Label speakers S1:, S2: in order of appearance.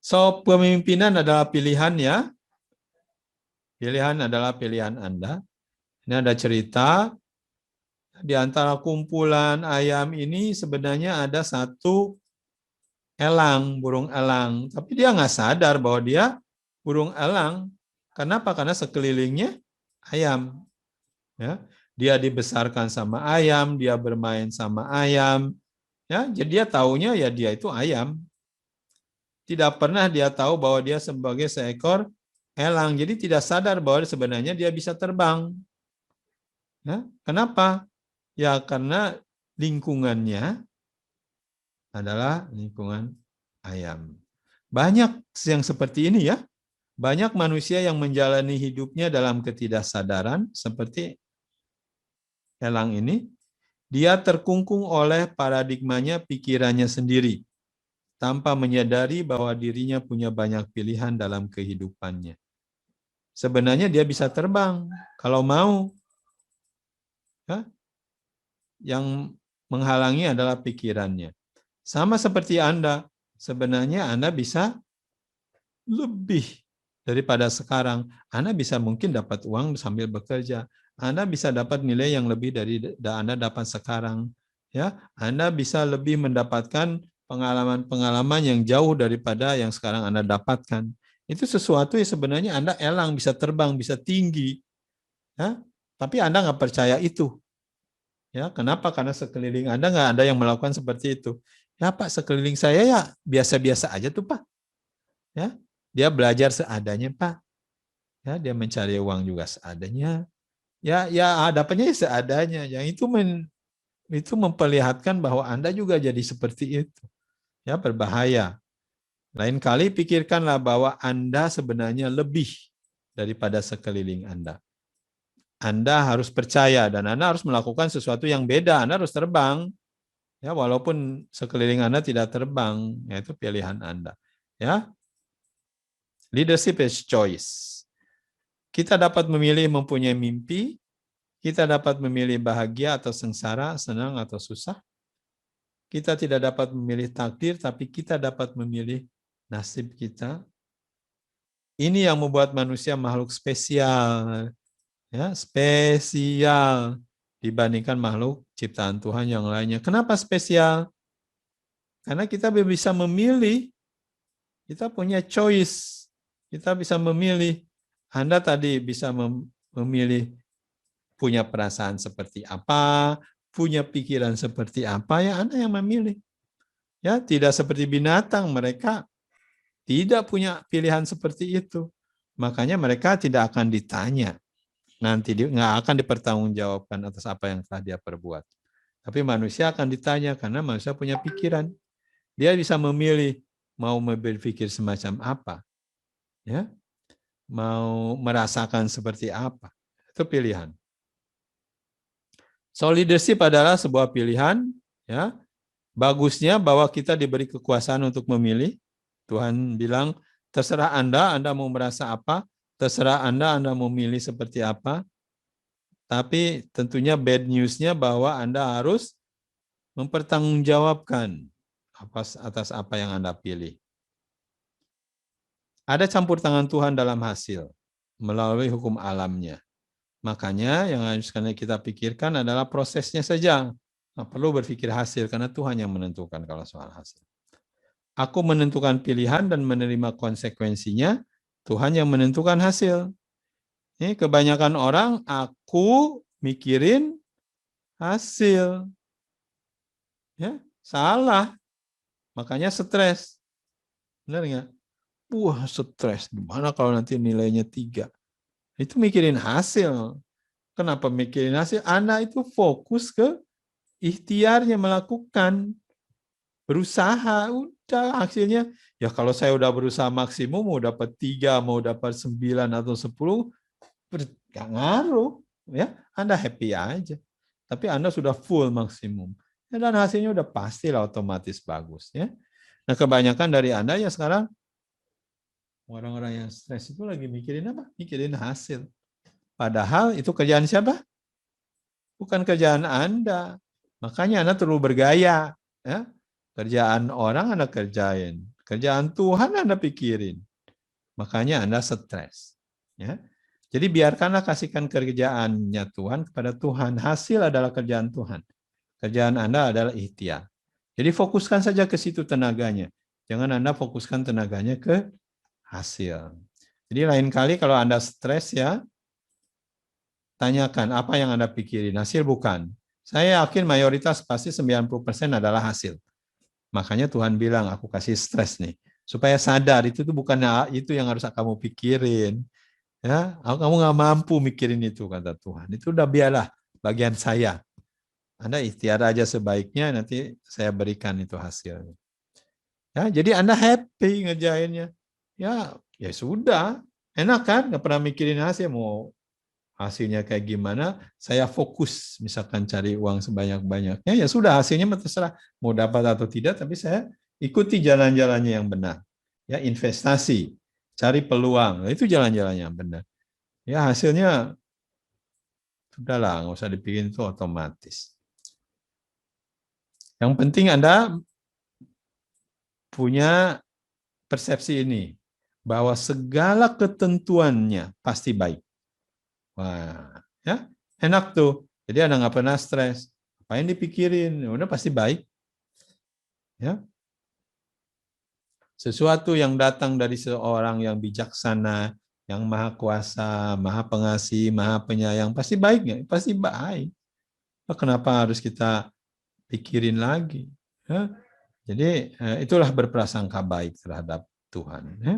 S1: So, pemimpinan adalah pilihan ya. Pilihan adalah pilihan Anda. Ini ada cerita, di antara kumpulan ayam ini sebenarnya ada satu elang, burung elang. Tapi dia nggak sadar bahwa dia burung elang. Kenapa? Karena sekelilingnya ayam. Ya, dia dibesarkan sama ayam, dia bermain sama ayam. Ya, jadi dia taunya ya dia itu ayam. Tidak pernah dia tahu bahwa dia sebagai seekor elang. Jadi tidak sadar bahwa sebenarnya dia bisa terbang. Ya, kenapa? Ya karena lingkungannya adalah lingkungan ayam. Banyak yang seperti ini ya. Banyak manusia yang menjalani hidupnya dalam ketidaksadaran seperti elang ini. Dia terkungkung oleh paradigmanya pikirannya sendiri tanpa menyadari bahwa dirinya punya banyak pilihan dalam kehidupannya. Sebenarnya dia bisa terbang kalau mau. Ya? Yang menghalangi adalah pikirannya. Sama seperti Anda, sebenarnya Anda bisa lebih daripada sekarang. Anda bisa mungkin dapat uang sambil bekerja. Anda bisa dapat nilai yang lebih dari Anda dapat sekarang. Ya, Anda bisa lebih mendapatkan pengalaman-pengalaman yang jauh daripada yang sekarang Anda dapatkan. Itu sesuatu yang sebenarnya Anda elang, bisa terbang, bisa tinggi. Ya, tapi Anda nggak percaya itu. Ya, kenapa? Karena sekeliling Anda nggak ada yang melakukan seperti itu. Ya Pak, sekeliling saya ya biasa-biasa aja tuh Pak. Ya, dia belajar seadanya Pak. Ya, dia mencari uang juga seadanya. Ya hadapannya seadanya. Yang itu memperlihatkan bahwa Anda juga jadi seperti itu. Ya, berbahaya. Lain kali pikirkanlah bahwa Anda sebenarnya lebih daripada sekeliling Anda. Anda harus percaya dan Anda harus melakukan sesuatu yang beda. Anda harus terbang. Ya, walaupun sekeliling Anda tidak terbang, yaitu pilihan Anda. Ya, leadership is choice. Kita dapat memilih mempunyai mimpi, kita dapat memilih bahagia atau sengsara, senang atau susah. Kita tidak dapat memilih takdir, tapi kita dapat memilih nasib kita. Ini yang membuat manusia makhluk spesial, ya, spesial dibandingkan makhluk ciptaan Tuhan yang lainnya. Kenapa spesial? Karena kita bisa memilih. Kita punya choice. Kita bisa memilih. Anda tadi bisa memilih punya perasaan seperti apa, punya pikiran seperti apa, ya Anda yang memilih. Ya, tidak seperti binatang, mereka tidak punya pilihan seperti itu. Makanya mereka tidak akan ditanya. Nanti nggak akan dipertanggungjawabkan atas apa yang telah dia perbuat. Tapi manusia akan ditanya karena manusia punya pikiran. Dia bisa memilih mau berpikir semacam apa. Ya, mau merasakan seperti apa. Itu pilihan. So leadership adalah sebuah pilihan, ya. Bagusnya bahwa kita diberi kekuasaan untuk memilih. Tuhan bilang, terserah Anda mau merasa apa, terserah Anda mau memilih seperti apa. Tapi tentunya bad news-nya bahwa Anda harus mempertanggungjawabkan atas apa yang Anda pilih. Ada campur tangan Tuhan dalam hasil melalui hukum alamnya. Makanya yang harus kita pikirkan adalah prosesnya saja. Nggak perlu berpikir hasil karena Tuhan yang menentukan kalau soal hasil. Aku menentukan pilihan dan menerima konsekuensinya. Tuhan yang menentukan hasil. Ini kebanyakan orang aku mikirin hasil. Ya, salah. Makanya stres. Benar nggak? Wah, stres. Gimana kalau nanti nilainya 3? Itu mikirin hasil. Kenapa mikirin hasil? Anak itu fokus ke ikhtiarnya melakukan. Berusaha. Udah hasilnya. Ya kalau saya udah berusaha maksimum, mau dapat 3, mau dapat 9 atau 10, nggak ngaruh. Ya, Anda happy aja. Tapi Anda sudah full maksimum. Ya, dan hasilnya udah pastilah otomatis bagus. Ya. Nah kebanyakan dari Anda ya sekarang, orang-orang yang stres itu lagi mikirin apa? Mikirin hasil. Padahal itu kerjaan siapa? Bukan kerjaan Anda. Makanya Anda terlalu bergaya. Ya. Kerjaan orang Anda kerjain. Kerjaan Tuhan Anda pikirin. Makanya Anda stres. Ya. Jadi biarkanlah kasihkan kerjaannya Tuhan kepada Tuhan. Hasil adalah kerjaan Tuhan. Kerjaan Anda adalah ikhtiar. Jadi fokuskan saja ke situ tenaganya. Jangan Anda fokuskan tenaganya ke hasil. Jadi lain kali kalau Anda stres ya, tanyakan apa yang Anda pikirin. Hasil bukan. Saya yakin mayoritas pasti 90% adalah hasil. Makanya Tuhan bilang, aku kasih stres nih. Supaya sadar, itu tuh bukan itu yang harus kamu pikirin. Ya, kamu nggak mampu mikirin itu, kata Tuhan. Itu udah biarlah, bagian saya. Anda ikhtiar aja sebaiknya, nanti saya berikan itu hasilnya. Ya, jadi Anda happy ngerjainnya. Ya, ya sudah. Enak kan? Nggak pernah mikirin hasil. Mau hasilnya kayak gimana, saya fokus misalkan cari uang sebanyak-banyaknya, ya sudah hasilnya terserah mau dapat atau tidak, tapi saya ikuti jalan-jalannya yang benar. Ya, investasi, cari peluang, itu jalan-jalannya yang benar. Ya hasilnya sudahlah, nggak usah dipikirin, itu otomatis. Yang penting Anda punya persepsi ini, bahwa segala ketentuannya pasti baik. Wah, ya enak tuh. Jadi Anda nggak pernah stres. Apa yang dipikirin, udah pasti baik. Ya, sesuatu yang datang dari seorang yang bijaksana, yang maha kuasa, maha pengasih, maha penyayang, pasti baik nggak? Pasti baik. Kenapa harus kita pikirin lagi? Ya? Jadi itulah berprasangka baik terhadap Tuhan. Ya?